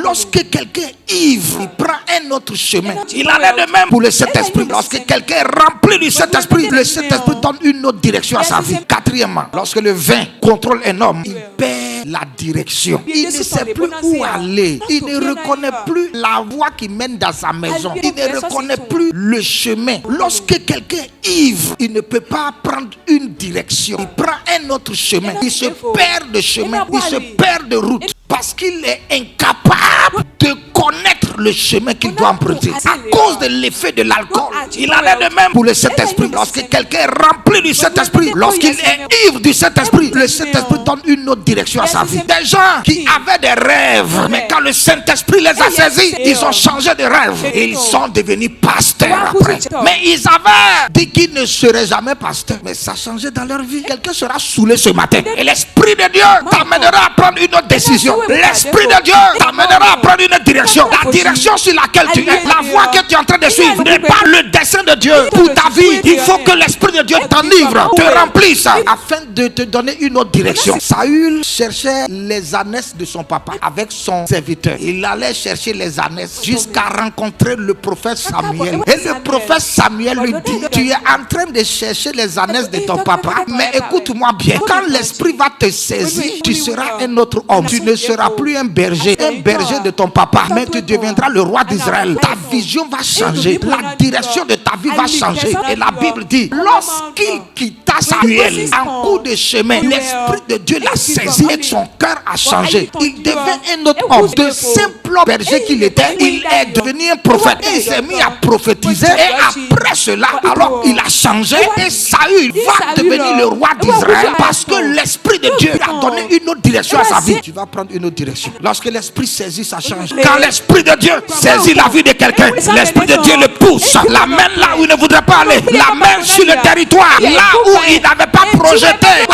Lorsque quelqu'un est ivre, il prend un autre chemin. Il en est de même pour le Saint-Esprit. Lorsque quelqu'un est rempli du Saint-Esprit, le Saint-Esprit donne une autre direction à sa vie. Quatrièmement, lorsque le vin contrôle un homme, il perd la direction. Il ne sait plus où aller. Il ne reconnaît plus la voie qui mène dans sa maison. Il ne reconnaît plus le chemin. Lorsque quelqu'un est ivre, il ne peut pas prendre une direction. Il prend un autre chemin. Il se perd de chemin. Il se perd de route. Parce qu'il est incapable de connaître le chemin qu'il doit emprunter. À cause de l'effet de l'alcool. Il en est de même pour le Saint-Esprit. Lorsque quelqu'un est rempli du Saint-Esprit, lorsqu'il est ivre du Saint-Esprit, le Saint-Esprit donne une autre direction à sa vie. Des gens qui avaient des rêves, mais quand le Saint-Esprit les a saisis, ils ont changé de rêve. Et ils sont devenus pasteurs après. Mais ils avaient dit qu'ils ne seraient jamais pasteurs. Mais ça a changé dans leur vie. Quelqu'un sera saoulé ce matin. Et l'Esprit de Dieu t'amènera à prendre une autre décision. L'Esprit de Dieu t'amènera à prendre une direction. La direction sur laquelle tu es, la voie que tu es en train de suivre n'est pas le dessein de Dieu pour ta vie. Il faut que l'Esprit de Dieu t'enivre, te remplisse afin de te donner une autre direction. Saül cherchait les ânesses de son papa avec son serviteur. Il allait chercher les ânesses jusqu'à rencontrer le prophète Samuel. Et le prophète Samuel lui dit: tu es en train de chercher les ânesses de ton papa, mais écoute-moi bien, quand l'Esprit va te saisir, tu seras un autre homme. Tu ne seras plus un berger de ton papa, mais tu deviendras le roi d'Israël. Ta vision va changer, la direction de ta vie va changer. Et la Bible dit, lorsqu'il quitta Samuel en cours de chemin, l'Esprit de Dieu l'a saisi et son cœur a changé. Il devint un autre homme. De simple berger qu'il était, il est devenu un prophète. Et il s'est mis à prophétiser. Et après cela, alors il a changé. Et Saül va devenir le roi d'Israël parce que l'Esprit de Dieu a donné une autre direction à sa vie. Tu vas prendre une autre direction. Lorsque l'Esprit saisit, ça change. Quand l'Esprit de Dieu saisit la vie de quelqu'un, l'Esprit de Dieu le pousse, l'amène là où il ne voudrait pas aller, l'amène sur le territoire, là où il n'avait pas projeté,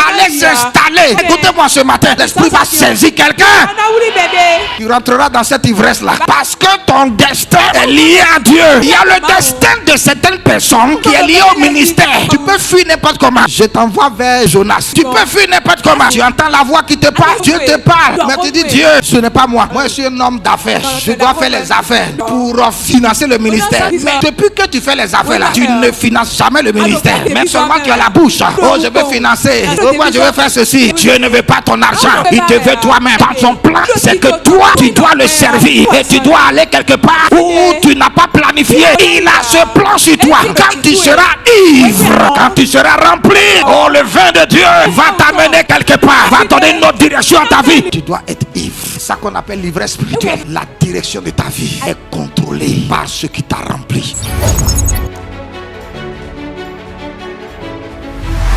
aller s'installer. Écoutez-moi ce matin, l'Esprit va saisir quelqu'un. Tu rentreras dans cette ivresse là parce que ton destin est lié à Dieu. Il y a le destin de certaines personnes qui est lié au ministère. Tu peux fuir n'importe comment. Je t'envoie vers Jonas. Tu peux fuir n'importe comment. Tu entends la voix qui te parle, Dieu te parle, mais tu dis: Dieu, ce n'est pas moi. Moi, je suis un homme d'affaires. Je dois faire les affaires pour financer le ministère. Mais depuis que tu fais les affaires là, tu ne finances jamais le ministère. Même seulement tu as la bouche. Oh, je veux financer. Oh, moi, je veux faire ceci. Dieu ne veut pas ton argent. Il te veut toi-même. Dans son plan, c'est que toi, tu dois le servir. Et tu dois aller quelque part où tu n'as pas planifié. Il a ce plan sur toi. Quand tu seras ivre, quand tu seras rempli, oh, le vin de Dieu va t'amener quelque part, va donner une autre direction à ta vie. Tu dois être ivre. C'est ça qu'on appelle l'ivresse spirituelle. La direction de ta vie est contrôlée par ce qui t'a rempli.